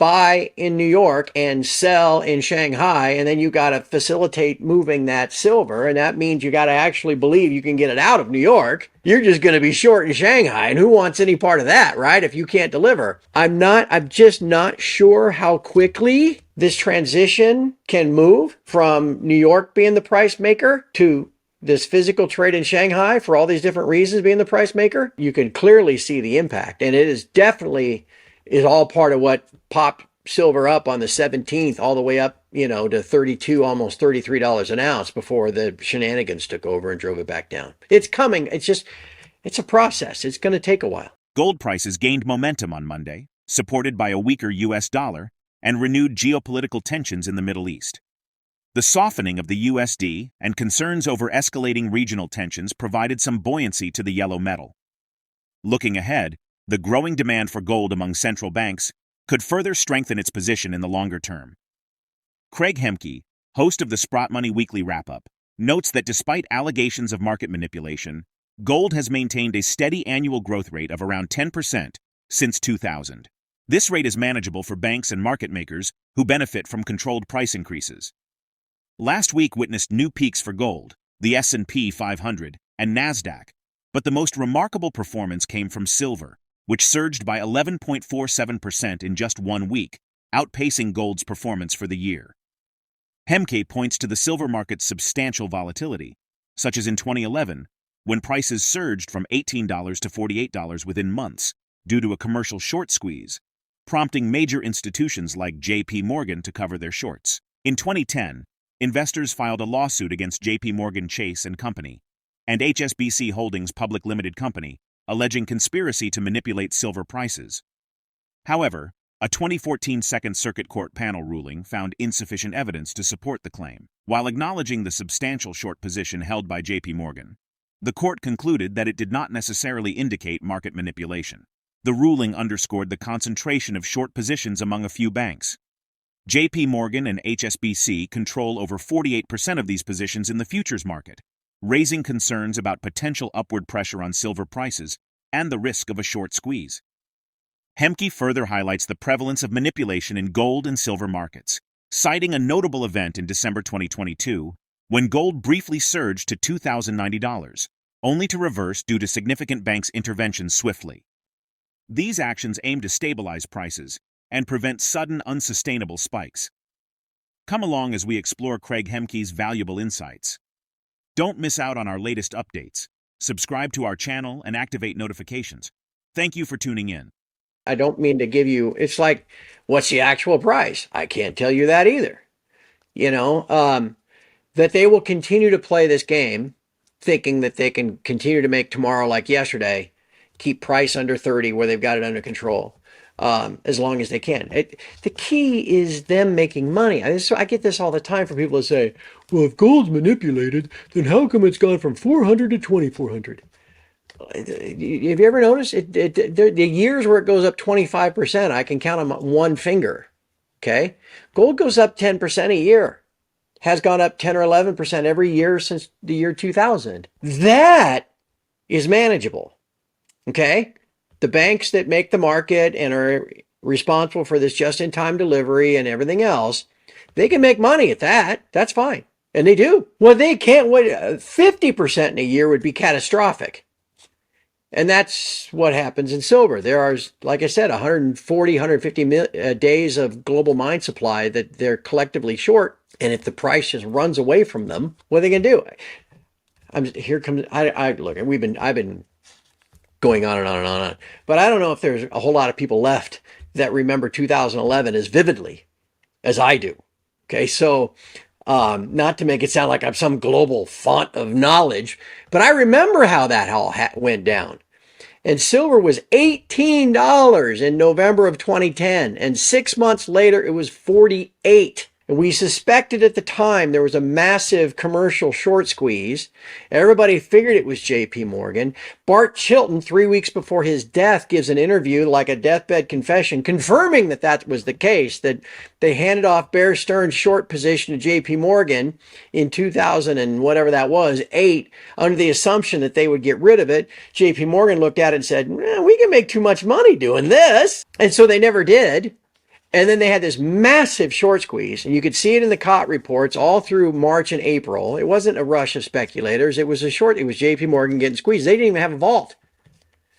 buy in New York and sell in Shanghai, and then you got to facilitate moving that silver, and that means you got to actually believe you can get it out of New York. You're just going to be short in Shanghai, and who wants any part of that, right? If you can't deliver. I'm just not sure how quickly this transition can move from New York being the price maker to this physical trade in Shanghai, for all these different reasons being the price maker. You can clearly see the impact, and it is definitely is all part of what popped silver up on the 17th all the way up, to 32, almost $33 an ounce before the shenanigans took over and drove it back down. It's coming. It's a process. It's going to take a while. Gold prices gained momentum on Monday, supported by a weaker U.S. dollar and renewed geopolitical tensions in the Middle East. The softening of the USD and concerns over escalating regional tensions provided some buoyancy to the yellow metal. Looking ahead, the growing demand for gold among central banks could further strengthen its position in the longer term. CraigHemke, host of the Sprott Money Weekly Wrap-Up, notes that despite allegations of market manipulation, gold has maintained a steady annual growth rate of around 10% since 2000. This rate is manageable for banks and market makers who benefit from controlled price increases. Last week witnessed new peaks for gold, the S&P 500, and NASDAQ, but the most remarkable performance came from silver, which surged by 11.47% in just 1 week, outpacing gold's performance for the year. Hemke points to the silver market's substantial volatility, such as in 2011, when prices surged from $18 to $48 within months due to a commercial short squeeze, prompting major institutions like J.P. Morgan to cover their shorts. In 2010, investors filed a lawsuit against J.P. Morgan Chase and Company and HSBC Holdings Public Limited Company, alleging conspiracy to manipulate silver prices. However, a 2014 Second Circuit Court panel ruling found insufficient evidence to support the claim. While acknowledging the substantial short position held by J.P. Morgan, the court concluded that it did not necessarily indicate market manipulation. The ruling underscored the concentration of short positions among a few banks. J.P. Morgan and HSBC control over 48% of these positions in the futures market, raising concerns about potential upward pressure on silver prices and the risk of a short squeeze. Hemke further highlights the prevalence of manipulation in gold and silver markets, citing a notable event in December 2022 when gold briefly surged to $2,090, only to reverse due to significant banks' interventions swiftly. These actions aim to stabilize prices and prevent sudden, unsustainable spikes. Come along as we explore CraigHemke's valuable insights. Don't miss out on our latest updates. Subscribe to our channel and activate notifications. Thank you for tuning in. I don't mean to give you, it's like, what's the actual price? I can't tell you that either. That they will continue to play this game, thinking that they can continue to make tomorrow like yesterday, keep price under 30 where they've got it under control, as long as they can. The key is them making money. I get this all the time from people that say, well, if gold's manipulated, then how come it's gone from 400 to 2,400? Have you ever noticed the years where it goes up 25%? I can count them on one finger. Okay, gold goes up 10% a year, has gone up 10 or 11% every year since the year 2000. That is manageable. Okay, the banks that make the market and are responsible for this just-in-time delivery and everything else, they can make money at that. That's fine, and they do. Well, they can't wait. 50% in a year would be catastrophic. And that's what happens in silver. There are, like I said, 140, 150 days of global mine supply that they're collectively short. And if the price just runs away from them, what are they going to do? Look, I've been going on and on and on. But I don't know if there's a whole lot of people left that remember 2011 as vividly as I do. Okay, so not to make it sound like I'm some global font of knowledge, but I remember how that all went down. And silver was $18 in November of 2010, and 6 months later it was $48. And we suspected at the time there was a massive commercial short squeeze. Everybody figured it was J.P. Morgan. Bart Chilton, 3 weeks before his death, gives an interview like a deathbed confession, confirming that that was the case, that they handed off Bear Stearns' short position to J.P. Morgan in 2000 and whatever that was, 8, under the assumption that they would get rid of it. J.P. Morgan looked at it and said, we can make too much money doing this. And so they never did. And then they had this massive short squeeze, and you could see it in the COT reports all through March and April. It wasn't a rush of speculators. It was JP Morgan getting squeezed. They didn't even have a vault.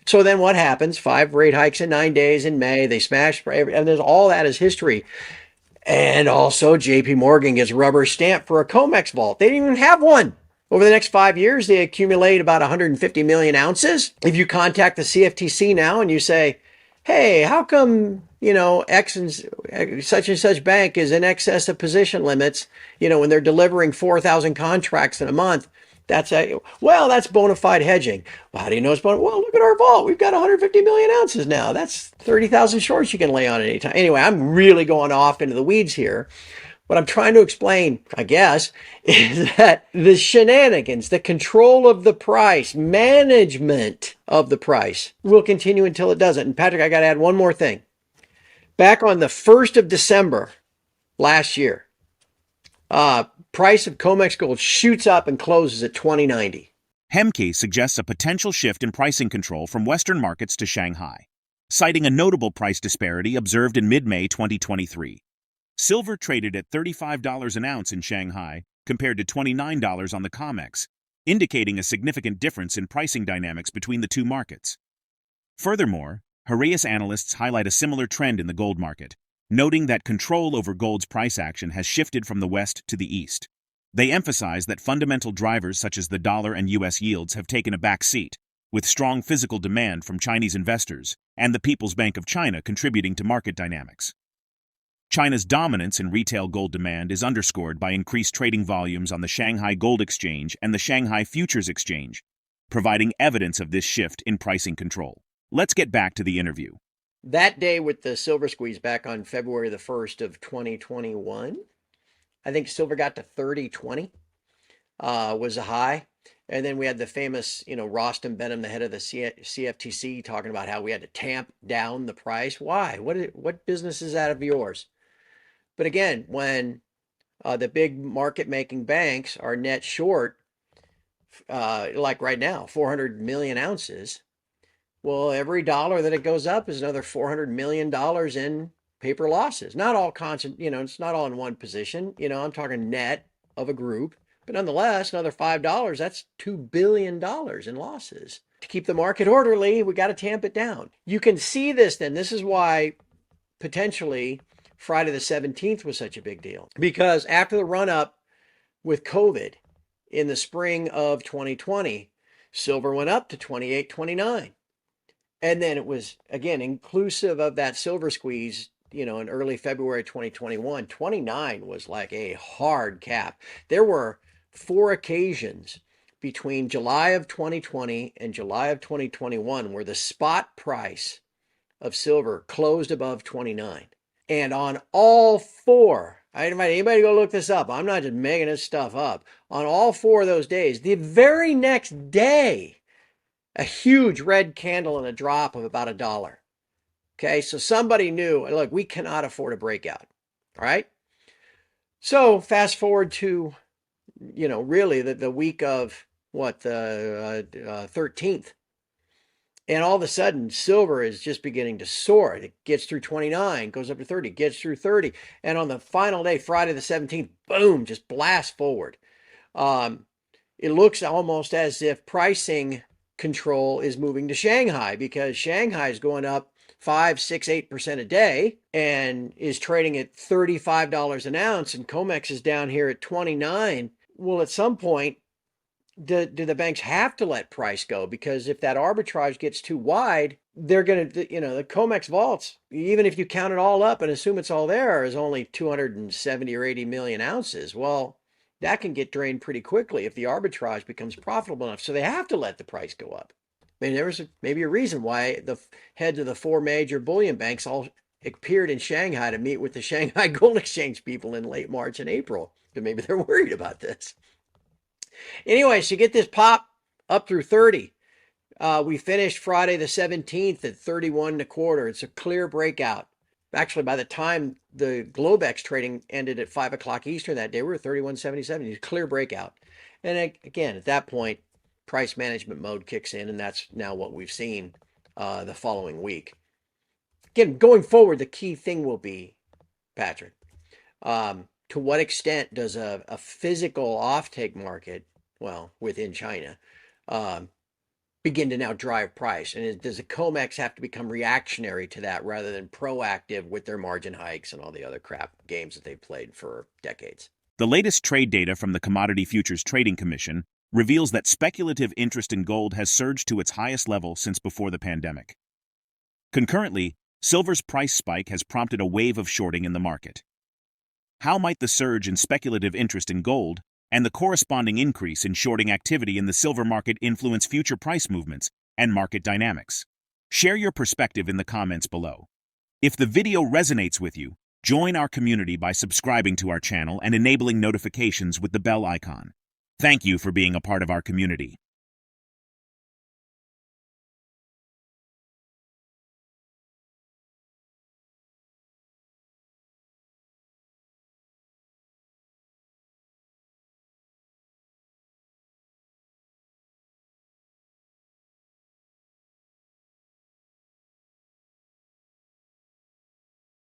So then what happens? 5 rate hikes in 9 days in May. They smashed, and there's all that is history. And also JP Morgan gets rubber stamped for a COMEX vault. They didn't even have one. Over the next 5 years, they accumulate about 150 million ounces. If you contact the CFTC now and you say, hey, how come, X and such bank is in excess of position limits, when they're delivering 4,000 contracts in a month? That's bona fide hedging. Well, how do you know it's bona fide? Well, look at our vault. We've got 150 million ounces now. That's 30,000 shorts you can lay on at any time. Anyway, I'm really going off into the weeds here. What I'm trying to explain, I guess, is that the shenanigans, the control of the price, management of the price will continue until it doesn't. And Patrick, I got to add one more thing. Back on the 1st of December last year, price of COMEX gold shoots up and closes at 2090. Hemke suggests a potential shift in pricing control from Western markets to Shanghai, citing a notable price disparity observed in mid-May 2023. Silver traded at $35 an ounce in Shanghai compared to $29 on the COMEX, indicating a significant difference in pricing dynamics between the two markets. Furthermore, Heraeus analysts highlight a similar trend in the gold market, noting that control over gold's price action has shifted from the west to the east. They emphasize that fundamental drivers such as the dollar and U.S. yields have taken a back seat, with strong physical demand from Chinese investors and the People's Bank of China contributing to market dynamics. China's dominance in retail gold demand is underscored by increased trading volumes on the Shanghai Gold Exchange and the Shanghai Futures Exchange, providing evidence of this shift in pricing control. Let's get back to the interview. That day with the silver squeeze back on February the 1st of 2021, I think silver got to 30.20, was a high. And then we had the famous, Rostam Benham, the head of the CFTC, talking about how we had to tamp down the price. Why? What business is that of yours? But again, when the big market-making banks are net short, like right now, 400 million ounces, well, every dollar that it goes up is another $400 million in paper losses. Not all constant, it's not all in one position. I'm talking net of a group. But nonetheless, another $5, that's $2 billion in losses. To keep the market orderly, we got to tamp it down. You can see this then. This is why potentially Friday the 17th was such a big deal. Because after the run up with COVID in the spring of 2020, silver went up to 28.29. And then it was, again, inclusive of that silver squeeze, in early February 2021, 29 was like a hard cap. There were 4 occasions between July of 2020 and July of 2021 where the spot price of silver closed above 29. And on all 4, I invite anybody to go look this up. I'm not just making this stuff up. On all 4 of those days, the very next day, a huge red candle and a drop of about $1. Okay, so somebody knew, look, we cannot afford a breakout. All right. So fast forward to, really the week of the 13th. And all of a sudden, silver is just beginning to soar. It gets through 29, goes up to 30, gets through 30. And on the final day, Friday the 17th, boom, just blast forward. It looks almost as if pricing control is moving to Shanghai because Shanghai is going up 5, 6, 8% a day and is trading at $35 an ounce. And COMEX is down here at 29. Well, at some point, do the banks have to let price go? Because if that arbitrage gets too wide, they're going to, the COMEX vaults, even if you count it all up and assume it's all there, is only 270 or 80 million ounces. Well, that can get drained pretty quickly if the arbitrage becomes profitable enough. So they have to let the price go up. I mean, there was maybe a reason why the heads of the 4 major bullion banks all appeared in Shanghai to meet with the Shanghai Gold Exchange people in late March and April. Because maybe they're worried about this. Anyway, so you get this pop up through 30. We finished Friday the 17th at 31 and a quarter. It's a clear breakout. Actually, by the time the Globex trading ended at 5 o'clock Eastern that day, we were 31.77. It's a clear breakout. And again, at that point, price management mode kicks in, and that's now what we've seen the following week. Again, going forward, the key thing will be Patrick. To what extent does a physical offtake market, well, within China, um, begin to now drive price? And does the COMEX have to become reactionary to that rather than proactive with their margin hikes and all the other crap games that they've played for decades? The latest trade data from the Commodity Futures Trading Commission reveals that speculative interest in gold has surged to its highest level since before the pandemic. Concurrently, silver's price spike has prompted a wave of shorting in the market. How might the surge in speculative interest in gold and the corresponding increase in shorting activity in the silver market influence future price movements and market dynamics? Share your perspective in the comments below. If the video resonates with you, join our community by subscribing to our channel and enabling notifications with the bell icon. Thank you for being a part of our community.